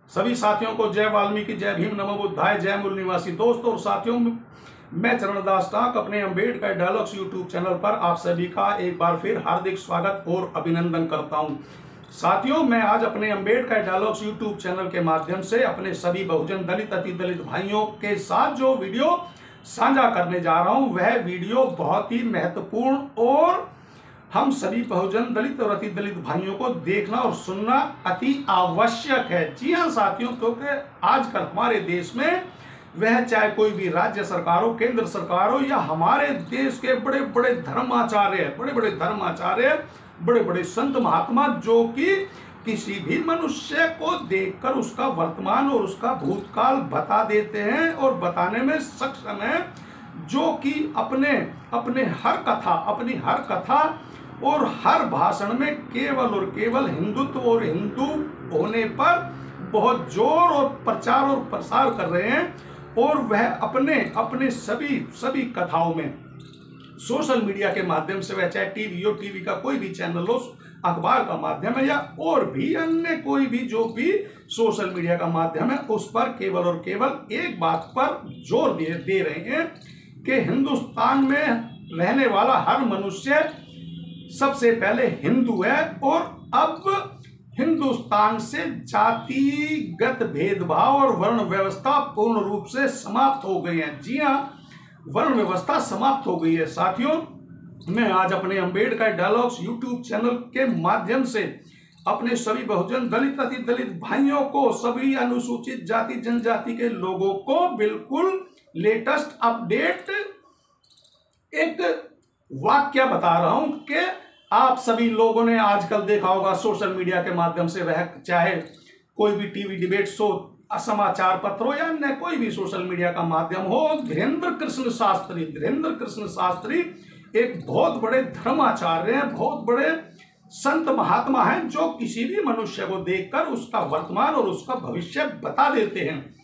सभी साथियों को जय वाल्मीकि, जय भीम, नमो बुद्धाय, जय मूल निवासी। दोस्तों और साथियों, मैं चरणदास टाक अपने अम्बेडकर डायलॉग्स यूट्यूब चैनल पर आप सभी का एक बार फिर हार्दिक स्वागत और अभिनंदन करता हूं। साथियों, मैं आज अपने अम्बेडकर डायलॉग्स यूट्यूब चैनल के माध्यम से अपने सभी बहुजन दलित अति दलित भाइयों के साथ जो वीडियो साझा करने जा रहा हूं, वह वीडियो बहुत ही महत्वपूर्ण और हम सभी बहुजन दलित और अति दलित भाइयों को देखना और सुनना अति आवश्यक है। जी हाँ साथियों, क्योंकि आजकल हमारे देश में वह चाहे कोई भी राज्य सरकार हो, केंद्र सरकार हो, या हमारे देश के बड़े बड़े धर्माचार्य, बड़े बड़े संत महात्मा, जो कि किसी भी मनुष्य को देखकर उसका वर्तमान और उसका भूतकाल बता देते हैं और बताने में सक्षम है, जो कि अपनी हर कथा और हर भाषण में केवल और केवल हिंदुत्व और हिंदू होने पर बहुत जोर और प्रचार और प्रसार कर रहे हैं। और वह अपने सभी कथाओं में सोशल मीडिया के माध्यम से, वह चाहे टीवी हो, टीवी का कोई भी चैनल हो, अखबार का माध्यम है, या और भी अन्य कोई भी जो भी सोशल मीडिया का माध्यम है, उस पर केवल और केवल एक बात पर जोर दे रहे हैं कि हिंदुस्तान में रहने वाला हर मनुष्य सबसे पहले हिंदू है और अब हिंदुस्तान से जातिगत भेदभाव और वर्ण व्यवस्था पूर्ण रूप से समाप्त हो गई है। जी हाँ, वर्ण व्यवस्था समाप्त हो गई है। साथियों, मैं आज अपने अम्बेडकर डायलॉग्स यूट्यूब चैनल के माध्यम से अपने सभी बहुजन दलित अति दलित भाइयों को, सभी अनुसूचित जाति जनजाति के लोगों को बिल्कुल लेटेस्ट अपडेट एक वाक्य बता रहा हूं कि आप सभी लोगों ने आजकल देखा होगा सोशल मीडिया के माध्यम से, वह चाहे कोई भी टीवी डिबेट शो, समाचार पत्र हो, या अन्य कोई भी सोशल मीडिया का माध्यम हो, धीरेन्द्र कृष्ण शास्त्री एक बहुत बड़े धर्माचार्य हैं, बहुत बड़े संत महात्मा हैं, जो किसी भी मनुष्य को देखकर उसका वर्तमान और उसका भविष्य बता देते हैं।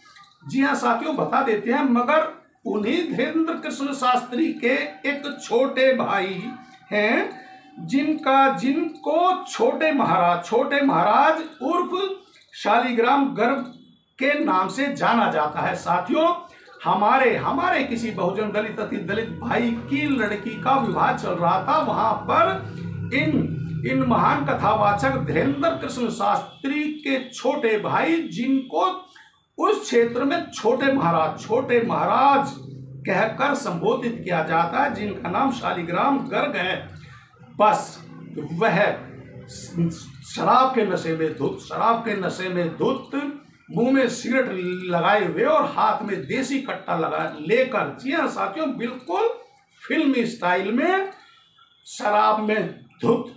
जी हाँ साथियों, बता देते हैं। मगर उन्हीं धीरेन्द्र कृष्ण शास्त्री के एक छोटे भाई हैं, जिनको छोटे महाराज उर्फ शालिग्राम गर्ग के नाम से जाना जाता है। साथियों, हमारे किसी बहुजन दलित अति दलित भाई की लड़की का विवाह चल रहा था। वहां पर इन महान कथावाचक धीरेन्द्र कृष्ण शास्त्री के छोटे भाई, जिनको उस क्षेत्र में छोटे महाराज कहकर संबोधित किया जाता है, जिनका नाम शालिग्राम गर्ग है, बस वह शराब के नशे में धुत, मुंह में सिगरेट लगाए हुए और हाथ में देसी कट्टा लेकर, जी हाँ साथियों, बिल्कुल फिल्मी स्टाइल में शराब में धुत,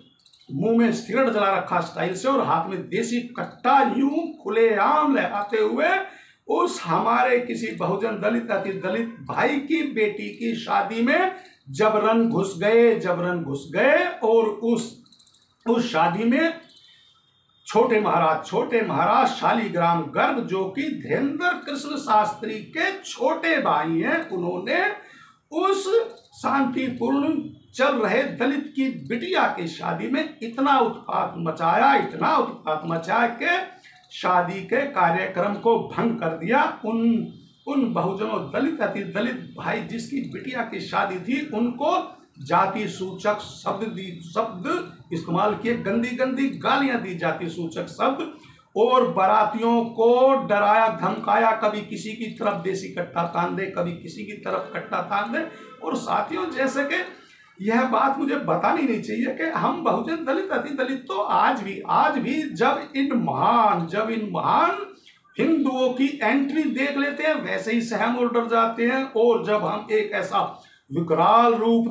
मुंह में सिगरेट जला रखा स्टाइल से और हाथ में देसी कट्टा यूं खुलेआम लहराते हुए उस हमारे किसी बहुजन दलित अति दलित भाई की बेटी की शादी में जबरन घुस गए और उस शादी में छोटे महाराज शालिग्राम गर्ग, जो कि धीरेन्द्र कृष्ण शास्त्री के छोटे भाई हैं, उन्होंने उस शांतिपूर्ण चल रहे दलित की बिटिया की शादी में इतना उत्पात मचाया कि शादी के कार्यक्रम को भंग कर दिया। उन बहुजनों दलित अति दलित भाई जिसकी बिटिया की शादी थी, उनको जाति सूचक शब्द इस्तेमाल किए, गंदी गालियां दी, जाति सूचक शब्द, और बारातियों को डराया धमकाया, कभी किसी की तरफ देसी कट्टा तान दे, कभी किसी की तरफ कट्टा तान दे। और साथियों, जैसे कि यह बात मुझे बतानी नहीं चाहिए कि हम बहुजन दलित अति दलित तो आज भी जब इन महान हिंदुओं की एंट्री देख लेते हैं, वैसे ही सहम और डर जाते हैं। और जब हम एक ऐसा विकराल रूप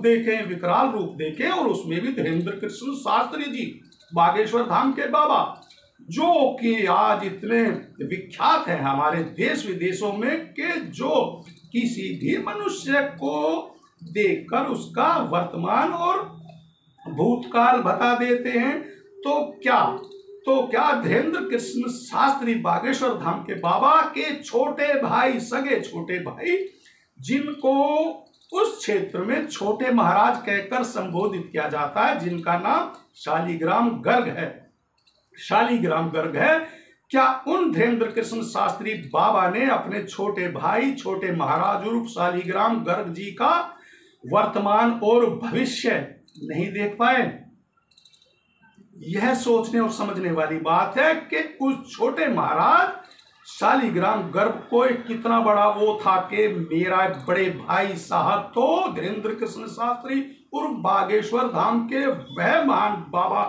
देखें और उसमें भी धीरेन्द्र कृष्ण शास्त्री जी, बागेश्वर धाम के बाबा, जो कि आज इतने विख्यात हैं हमारे देश विदेशों में, कि जो किसी भी मनुष्य को देखकर उसका वर्तमान और भूतकाल बता देते हैं। तो क्या धीरेन्द्र कृष्ण शास्त्री बागेश्वर धाम के बाबा के सगे छोटे भाई, जिनको उस क्षेत्र में छोटे महाराज कहकर संबोधित किया जाता है, जिनका नाम शालिग्राम गर्ग है, क्या उन धीरेन्द्र कृष्ण शास्त्री बाबा ने अपने छोटे भाई छोटे महाराज उर्फ शालिग्राम गर्ग जी का वर्तमान और भविष्य नहीं देख पाए? यह सोचने और समझने वाली बात है कि उस छोटे महाराज शालिग्राम गर्ग को कितना बड़ा वो था कि मेरा बड़े भाई साहब तो धीरेन्द्र कृष्ण शास्त्री उर्फ बागेश्वर धाम के वह महान बाबा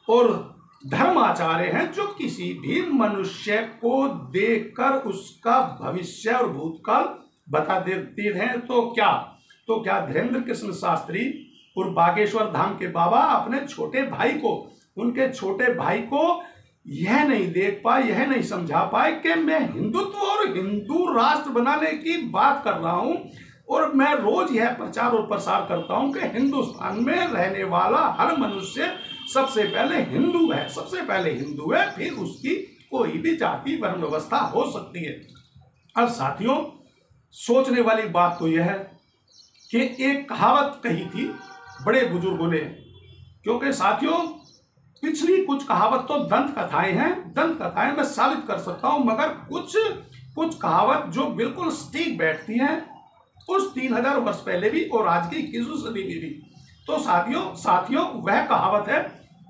और धर्माचार्य हैं जो किसी भी मनुष्य को देखकर उसका भविष्य और भूतकाल बता देते हैं। तो क्या धीरेन्द्र कृष्ण शास्त्री और बागेश्वर धाम के बाबा अपने छोटे भाई को, उनके छोटे भाई को यह नहीं देख पाए, यह नहीं समझा पाए कि मैं हिंदुत्व और हिंदू राष्ट्र बनाने की बात कर रहा हूं और मैं रोज यह प्रचार और प्रसार करता हूं कि हिंदुस्तान में रहने वाला हर मनुष्य सबसे पहले हिंदू है, सबसे पहले हिंदू है, फिर उसकी कोई भी जाति वर्ण व्यवस्था हो सकती है। अब साथियों, सोचने वाली बात तो यह है कि एक कहावत कही थी बड़े बुजुर्गों ने, क्योंकि साथियों पिछली कुछ कहावत तो दंत कथाएं हैं, दंत कथाएं मैं साबित कर सकता हूं, मगर कुछ कहावत जो बिल्कुल सटीक बैठती हैं उस 3000 वर्ष पहले भी और आज की 21वीं सदी में भी। तो साथियों वह कहावत है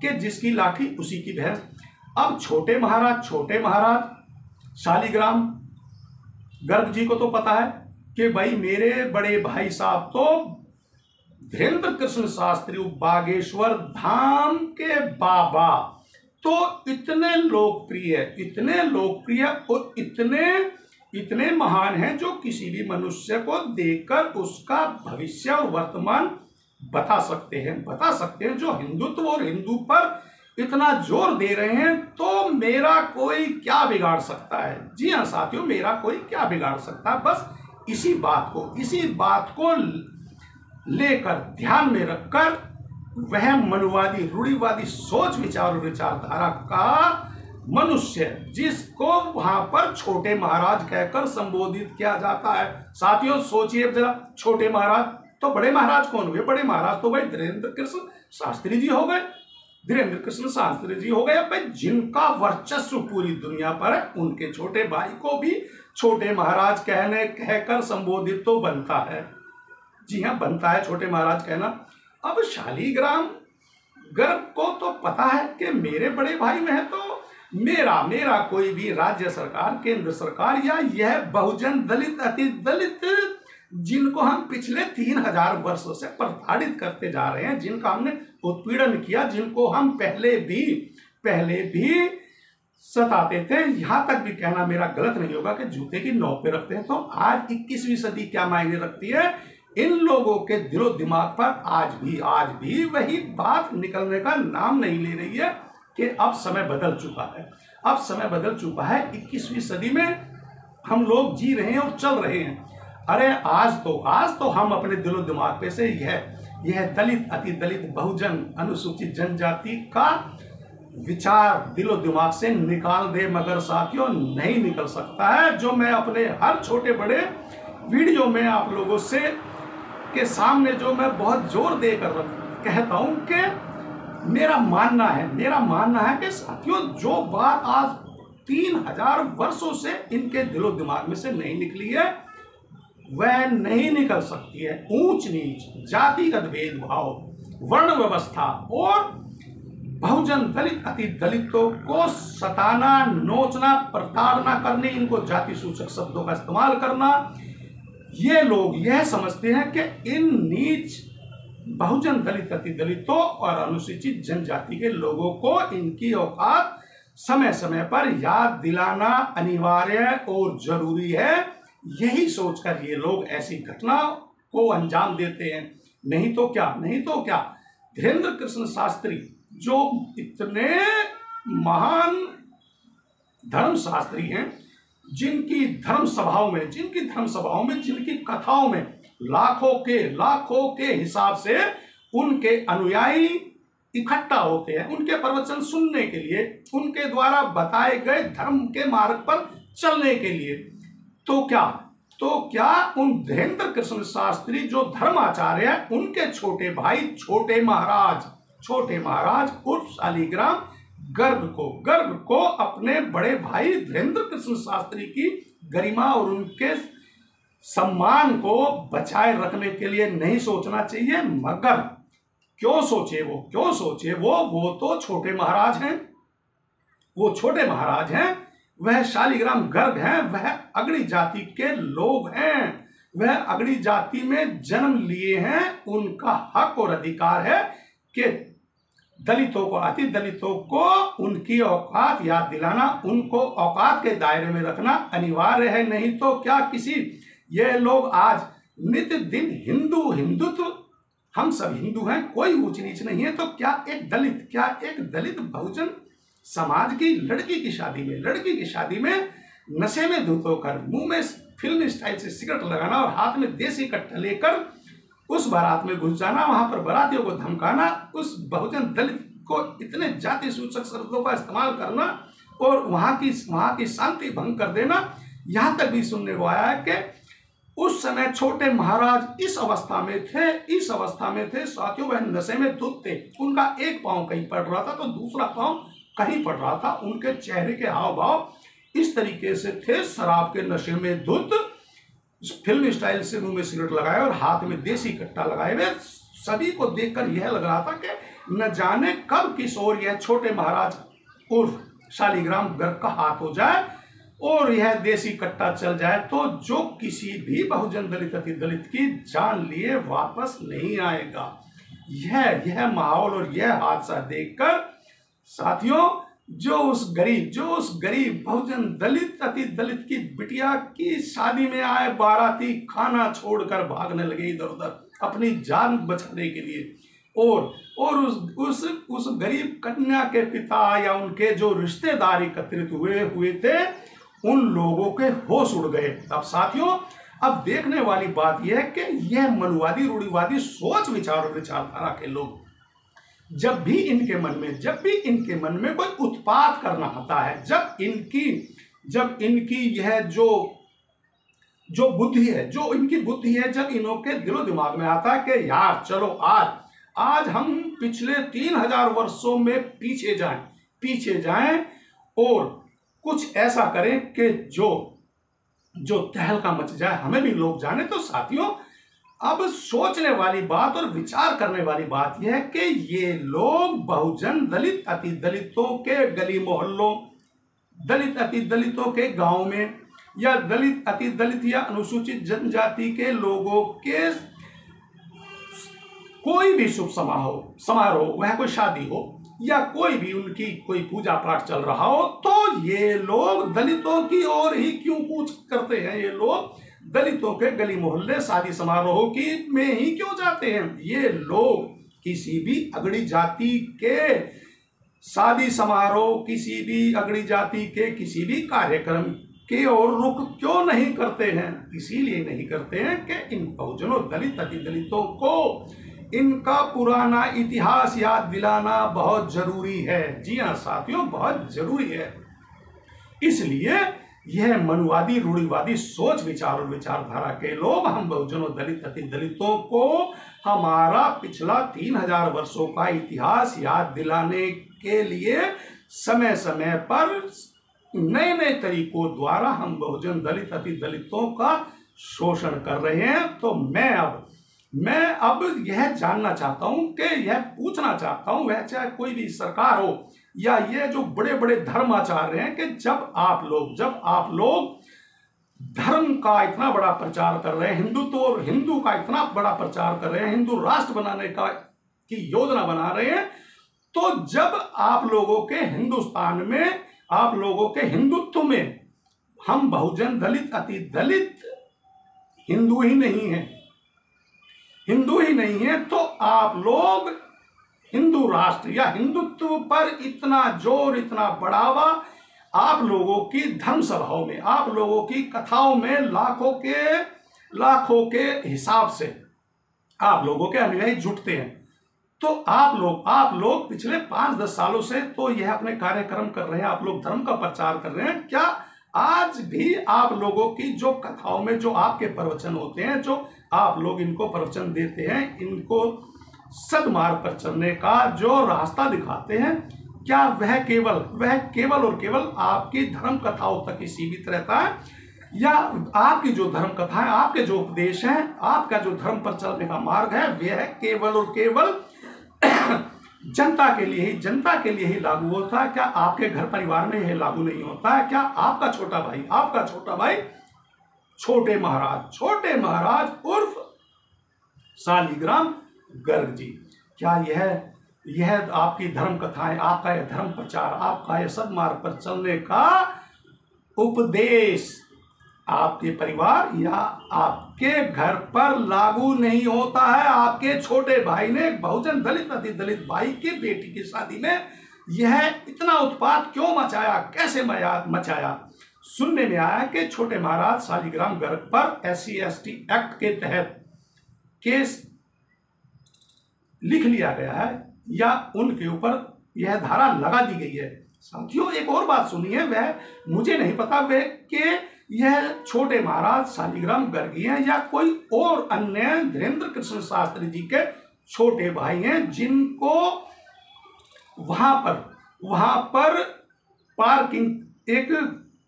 कि जिसकी लाठी उसी की भैंस। अब छोटे महाराज शालिग्राम गर्ग जी को तो पता है कि भाई मेरे बड़े भाई साहब तो धीरेन्द्र कृष्ण शास्त्री बागेश्वर धाम के बाबा तो इतने लोकप्रिय और इतने महान हैं जो किसी भी मनुष्य को देखकर उसका भविष्य और वर्तमान बता सकते हैं। जो हिंदुत्व और हिंदू पर इतना जोर दे रहे हैं, तो मेरा कोई क्या बिगाड़ सकता है? जी हाँ साथियों, मेरा कोई क्या बिगाड़ सकता है? बस इसी बात को लेकर ध्यान में रखकर वह मनुवादी रूढ़िवादी सोच विचार और विचारधारा का मनुष्य जिसको वहां पर छोटे महाराज कहकर संबोधित किया जाता है। साथियों सोचिए जरा, छोटे महाराज तो बड़े महाराज कौन हुए? बड़े महाराज तो भाई धीरेन्द्र कृष्ण शास्त्री जी हो गए, भाई जिनका वर्चस्व पूरी दुनिया पर है। उनके छोटे भाई को भी छोटे महाराज कहकर संबोधित तो बनता है। जी हाँ, बनता है छोटे महाराज कहना। अब शालिग्राम गर्ग को तो पता है कि मेरे बड़े भाई में है, तो मेरा कोई भी राज्य सरकार, केंद्र सरकार या यह बहुजन दलित अति दलित जिनको हम पिछले 3000 वर्षों से प्रताड़ित करते जा रहे हैं, जिनका हमने उत्पीड़न किया, जिनको हम पहले भी सताते थे, यहां तक भी कहना मेरा गलत नहीं होगा कि जूते की नोक पे रखते हैं। तो आज 21वीं सदी क्या मायने रखती है? इन लोगों के दिलो दिमाग पर आज भी वही बात निकलने का नाम नहीं ले रही है कि अब समय बदल चुका है। 21वीं सदी में हम लोग जी रहे हैं और चल रहे हैं। अरे आज तो हम अपने दिलो दिमाग पे से यह दलित अति दलित बहुजन अनुसूचित जनजाति का विचार दिलो दिमाग से निकाल दे, मगर साथियों नहीं निकल सकता है। जो मैं अपने हर छोटे बड़े वीडियो में आप लोगों से के सामने जो मैं बहुत जोर देकर कहता हूं कि मेरा मानना है कि साथियों जो बात आज 3000 वर्षों से इनके दिलो दिमाग में से नहीं निकली है वह नहीं निकल सकती है। ऊंच नीच, जातिगत भेदभाव, वर्ण व्यवस्था और बहुजन दलित अति दलितों को सताना, नोचना, प्रताड़ना करने, इनको जाति सूचक शब्दों का इस्तेमाल करना, ये लोग यह समझते हैं कि इन नीच बहुजन दलित अति दलितों और अनुसूचित जनजाति के लोगों को इनकी औकात समय समय पर याद दिलाना अनिवार्य और जरूरी है। यही सोचकर ये लोग ऐसी घटना को अंजाम देते हैं। नहीं तो क्या धीरेन्द्र कृष्ण शास्त्री जो इतने महान धर्मशास्त्री हैं, जिनकी धर्म सभाओं में, जिनकी कथाओं में लाखों के हिसाब से उनके अनुयायी इकट्ठा होते हैं, उनके प्रवचन सुनने के लिए, उनके द्वारा बताए गए धर्म के मार्ग पर चलने के लिए। तो क्या उन धीरेन्द्र कृष्ण शास्त्री जो धर्माचार्य है, उनके छोटे भाई छोटे महाराज उर्फ शालिग्राम गर्ग को अपने बड़े भाई धीरेन्द्र कृष्ण शास्त्री की गरिमा और उनके सम्मान को बचाए रखने के लिए नहीं सोचना चाहिए। मगर क्यों सोचे वो तो छोटे महाराज हैं, वो छोटे महाराज हैं, वह शालिग्राम गर्ग हैं, वह अगड़ी जाति के लोग हैं, वह अगड़ी जाति में जन्म लिए हैं। उनका हक और अधिकार है कि दलितों को, अति दलितों को उनकी औकात याद दिलाना, उनको औकात के दायरे में रखना अनिवार्य है। नहीं तो क्या किसी, ये लोग आज नित्य दिन हिंदुत्व, हम सब हिंदू हैं, कोई ऊंच नीच नहीं है, तो क्या एक दलित बहुजन समाज की लड़की की शादी में नशे में धुत होकर मुंह में फिल्म स्टाइल से सिगरेट लगाना और हाथ में देसी कट्टा लेकर उस बारात में घुस जाना, वहां पर बारातियों को धमकाना, उस बहुजन दलित को इतने जाति सूचक शब्दों का इस्तेमाल करना और वहां की शांति भंग कर देना। यहां तक भी सुनने को आया है कि उस समय छोटे महाराज इस अवस्था में थे साथियों, वह नशे में धुत थे। उनका एक पांव कहीं पड़ रहा था तो दूसरा पांव कहीं पड़ रहा था। उनके चेहरे के हाव भाव इस तरीके से थे, शराब के नशे में धुत, फिल्म स्टाइल से मुंह में सिगरेट लगाए और हाथ में देसी कट्टा लगाए हुए। सभी को देखकर यह लग रहा था कि न जाने कब किस ओर यह छोटे महाराज उर्फ शालिग्राम गर्ग का हाथ हो जाए और यह देसी कट्टा चल जाए तो जो किसी भी बहुजन दलित अति दलित की जान लिए वापस नहीं आएगा। यह माहौल और यह हादसा देखकर साथियों, जो उस गरीब बहुजन दलित अति दलित की बिटिया की शादी में आए बाराती खाना छोड़कर भागने लगे इधर उधर अपनी जान बचाने के लिए, और उस गरीब कन्या के पिता या उनके जो रिश्तेदार एकत्रित हुए थे, उन लोगों के होश उड़ गए। अब साथियों, अब देखने वाली बात यह है कि यह मनवादी रूढ़िवादी सोच विचार और विचारधारा के लोग जब भी इनके मन में कोई उत्पात करना आता है, जब इनकी यह जो बुद्धि है, जब इनके दिलो दिमाग में आता है कि यार चलो आज हम पिछले 3000 वर्षों में पीछे जाएं और कुछ ऐसा करें कि जो तहलका मच जाए, हमें भी लोग जाने। तो साथियों, अब सोचने वाली बात और विचार करने वाली बात यह है कि ये लोग बहुजन दलित अति दलितों के गली मोहल्लों, दलित अति दलितों के गांव में, या दलित अति दलित या अनुसूचित जनजाति के लोगों के कोई भी शुभ समारोह, वह कोई शादी हो या कोई भी उनकी कोई पूजा पाठ चल रहा हो, तो ये लोग दलितों की ओर ही क्यों कूच करते हैं? ये लोग दलितों के गली मोहल्ले शादी समारोह की में ही क्यों जाते हैं? ये लोग किसी भी अगड़ी जाति के शादी समारोह, किसी भी अगड़ी जाति के किसी भी कार्यक्रम के ओर रुख क्यों नहीं करते हैं? इसीलिए नहीं करते हैं कि इन बहुजनों दलित अति दलितों को इनका पुराना इतिहास याद दिलाना बहुत जरूरी है। जी हाँ साथियों, बहुत जरूरी है। इसलिए यह मनवादी रूढ़िवादी सोच विचार और विचारधारा के लोग हम बहुजनों दलित अति दलितों को हमारा पिछला 3000 वर्षों का इतिहास याद दिलाने के लिए समय समय पर नए नए तरीकों द्वारा हम बहुजन दलित अति दलितों का शोषण कर रहे हैं। तो मैं अब यह जानना चाहता हूं कि यह पूछना चाहता हूं, वह चाहे कोई भी सरकार हो या ये जो बड़े बड़े धर्माचार्य हैं, कि जब आप लोग धर्म का इतना बड़ा प्रचार कर रहे हैं, हिंदुत्व और हिंदू का इतना बड़ा प्रचार कर रहे हैं, हिंदू राष्ट्र बनाने की योजना बना रहे हैं, तो जब आप लोगों के हिंदुस्तान में, आप लोगों के हिंदुत्व में हम बहुजन दलित अति दलित हिंदू ही नहीं है, तो आप लोग हिंदू राष्ट्र या हिंदुत्व पर इतना जोर, इतना बढ़ावा आप लोगों की धर्म सभाओं में, आप लोगों की कथाओं में लाखों के हिसाब से आप लोगों के अनुयायी जुटते हैं। तो आप लोग पिछले 5-10 सालों से तो यह अपने कार्यक्रम कर रहे हैं, आप लोग धर्म का प्रचार कर रहे हैं। क्या आज भी आप लोगों की जो कथाओं में जो आपके प्रवचन होते हैं, जो आप लोग इनको प्रवचन देते हैं, इनको सदमार्ग पर चलने का जो रास्ता दिखाते हैं, क्या वह केवल और केवल आपकी धर्म कथाओं तक ही सीमित रहता है, या आपकी जो धर्म कथा है, आपके जो उपदेश हैं, आपका जो धर्म पर चलने का मार्ग है, वह केवल और केवल जनता के लिए ही लागू होता है? क्या आपके घर परिवार में यह लागू नहीं होता है? क्या आपका छोटा भाई छोटे महाराज उर्फ शालिग्राम गर्ग जी, क्या यह आपकी धर्म कथाएं, आपका यह धर्म प्रचार, आपका यह सद्मार्ग पर चलने का उपदेश आपके परिवार या आपके घर पर लागू नहीं होता है? आपके छोटे भाई ने बहुजन दलित अति दलित भाई की बेटी की शादी में यह इतना उत्पात क्यों मचाया, कैसे मचाया? सुनने में आया कि छोटे महाराज शालिग्राम गर्ग पर SC/ST एक्ट के तहत केस लिख लिया गया है या उनके ऊपर यह धारा लगा दी गई है। साथियों, एक और बात सुनिए, वह मुझे नहीं पता वह कि यह छोटे महाराज शालिग्राम गर्गी हैं या कोई और अन्य धीरेन्द्र कृष्ण शास्त्री जी के छोटे भाई हैं, जिनको वहां पर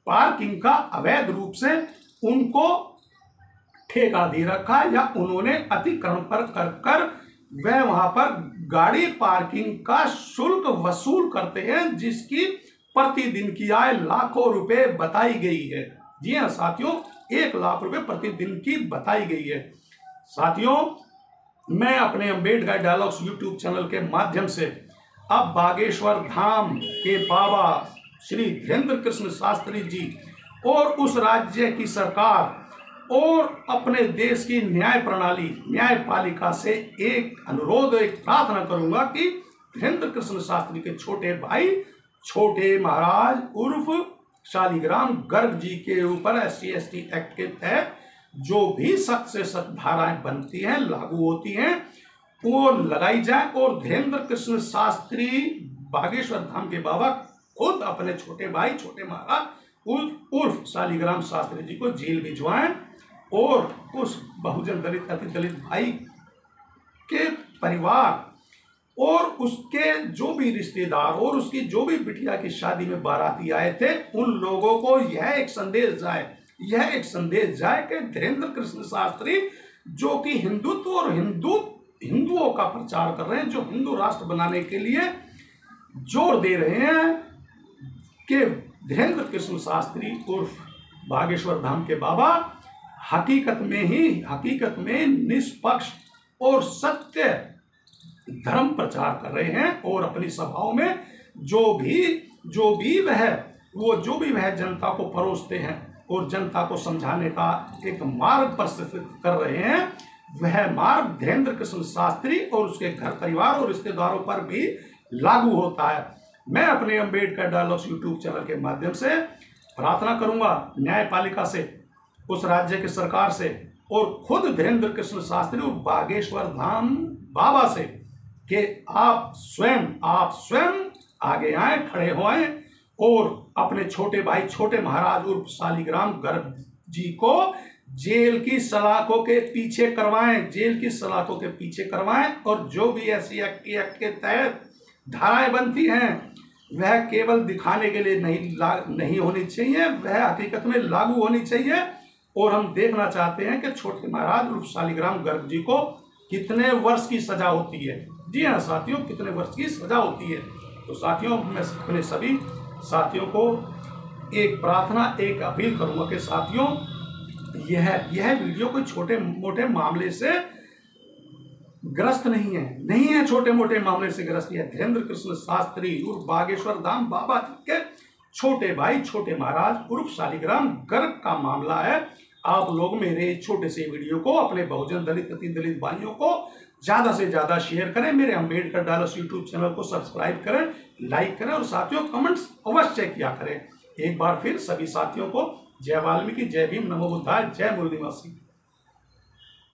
पार्किंग का अवैध रूप से उनको ठेका दे रखा, या उन्होंने अतिक्रमण पर कर वह वहां पर गाड़ी पार्किंग का शुल्क वसूल करते हैं, जिसकी प्रतिदिन की आय लाखों रुपए बताई गई है। जी हाँ साथियों, 1 लाख रुपए प्रतिदिन की बताई गई है। साथियों, मैं अपने अम्बेडकर डायलॉग्स यूट्यूब चैनल के माध्यम से अब बागेश्वर धाम के बाबा श्री धीरेन्द्र कृष्ण शास्त्री जी और उस राज्य की सरकार और अपने देश की न्यायपालिका से एक अनुरोध, एक प्रार्थना करूंगा कि धीरेन्द्र कृष्ण शास्त्री के छोटे भाई छोटे महाराज उर्फ शालिग्राम गर्ग जी के ऊपर SC/ST एक्ट के तहत जो भी सख्त से सख्त धाराएं बनती हैं, लागू होती हैं, वो लगाई जाए और धीरेन्द्र कृष्ण शास्त्री बागेश्वर धाम के बाबा खुद अपने छोटे भाई छोटे महाराज उर्फ शालिग्राम शास्त्री जी को जेल भिजवाएं और उस बहुजन दलित अति दलित भाई के परिवार और उसके जो भी रिश्तेदार और उसकी जो भी बिटिया की शादी में बाराती आए थे, उन लोगों को यह एक संदेश जाए कि धीरेन्द्र कृष्ण शास्त्री जो कि हिंदुत्व और हिंदुओं का प्रचार कर रहे हैं, जो हिंदू राष्ट्र बनाने के लिए जोर दे रहे हैं, कि धीरेन्द्र कृष्ण शास्त्री उर्फ बागेश्वर धाम के बाबा हकीकत में निष्पक्ष और सत्य धर्म प्रचार कर रहे हैं और अपनी सभाओं में जो भी वह जनता को परोसते हैं और जनता को समझाने का एक मार्ग प्रस्तुत कर रहे हैं, वह मार्ग धीरेन्द्र कृष्ण शास्त्री और उसके घर परिवार और रिश्तेदारों पर भी लागू होता है। मैं अपने अम्बेडकर डायलॉग्स यूट्यूब चैनल के माध्यम से प्रार्थना करूंगा न्यायपालिका से, उस राज्य की सरकार से और खुद धीरेन्द्र कृष्ण शास्त्री और बागेश्वर धाम बाबा से कि आप स्वयं आगे आए, खड़े होएं और अपने छोटे भाई छोटे महाराज उर्फ शालिग्राम गर्ग जी को जेल की सलाखों के पीछे करवाएं और जो भी SC/ST एक्ट के तहत धाराएं बनती हैं, वह केवल दिखाने के लिए नहीं होनी चाहिए, वह हकीकत में लागू होनी चाहिए। और हम देखना चाहते हैं कि छोटे महाराज उर्फ शालिग्राम गर्ग जी को कितने वर्ष की सजा होती है। जी हाँ साथियों, कितने वर्ष की सजा होती है। तो साथियों, मैं अपने सभी साथियों को एक प्रार्थना, एक अपील करूंगा कि साथियों, यह वीडियो कोई छोटे मोटे मामले से ग्रस्त नहीं है, छोटे मोटे मामले से ग्रस्त है। धीरेन्द्र कृष्ण शास्त्री उर्फ बागेश्वर धाम बाबा जी के छोटे भाई छोटे महाराज उर्फ शालिग्राम गर्ग का मामला है। आप लोग मेरे छोटे से वीडियो को अपने बहुजन दलित अति दलित भाइयों को ज्यादा से ज्यादा शेयर करें, मेरे अम्बेडकर डायलॉग्स यूट्यूब चैनल को सब्सक्राइब करें, लाइक करें और साथियों कमेंट्स अवश्य किया करें। एक बार फिर सभी साथियों को जय वाल्मीकि, जय भीम, नमो बुद्धाय, जय मूल निवासी।